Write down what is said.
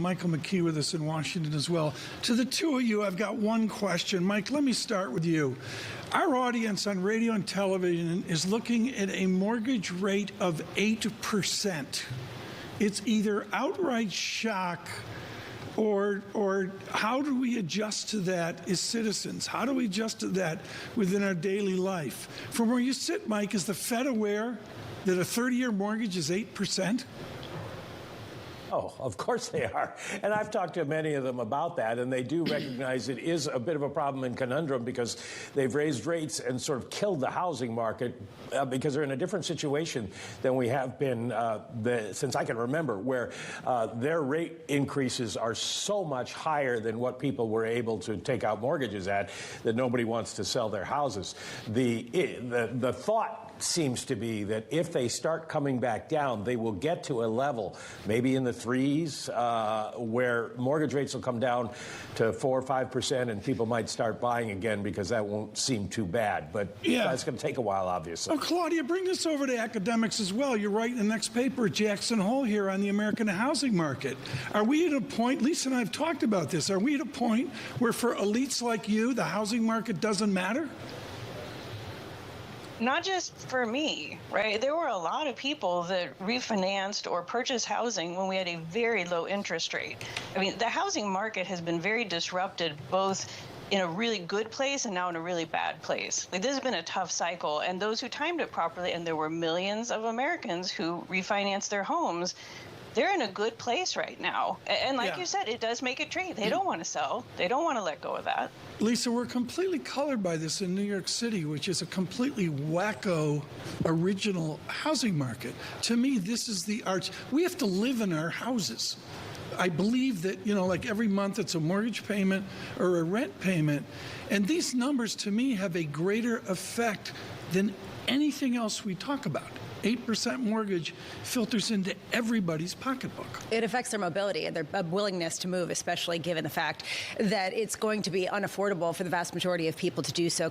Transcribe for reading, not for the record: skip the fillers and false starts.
Michael McKee with us in Washington as well. To the two of you, I've got one question. Mike, let me start with you. Our audience on radio and television is looking at a mortgage rate of 8%. It's either outright shock or how do we adjust to that as citizens? How do we adjust to that within our daily life? From where you sit, Mike, is the Fed aware that a 30-year mortgage is 8%? Oh, of course they are. And I've talked to many of them about that, and they do recognize it is a bit of a problem and conundrum because they've raised rates and sort of killed the housing market because they're in a different situation than we have been since I can remember, where their rate increases are so much higher than what people were able to take out mortgages at that nobody wants to sell their houses. The thought seems to be that if they start coming back down, they will get to a level, maybe in the threes, where mortgage rates will come down to 4 or 5%, and people might start buying again because that won't seem too bad. But that's going to take a while, obviously. Oh, Claudia, bring this over to academics as well. You're writing the next paper at Jackson Hole here on the American housing market. Are we at a point, Lisa and I have talked about this, are we at a point where for elites like you, the housing market doesn't matter? Not just for me, right? There were a lot of people that refinanced or purchased housing when we had a very low interest rate. I mean, the housing market has been very disrupted, both in a really good place and now in a really bad place. Like, this has been a tough cycle, and those who timed it properly, and there were millions of Americans who refinanced their homes, they're in a good place right now. And like you said, it does make it trade. They don't want to sell. They don't want to let go of that. Lisa, we're completely colored by this in New York City, which is a completely wacko, original housing market. To me, this is the arch. We have to live in our houses. I believe that, like every month it's a mortgage payment or a rent payment. And these numbers, to me, have a greater effect than anything else we talk about. 8% mortgage filters into everybody's pocketbook. It affects their mobility and their willingness to move, especially given the fact that it's going to be unaffordable for the vast majority of people to do so.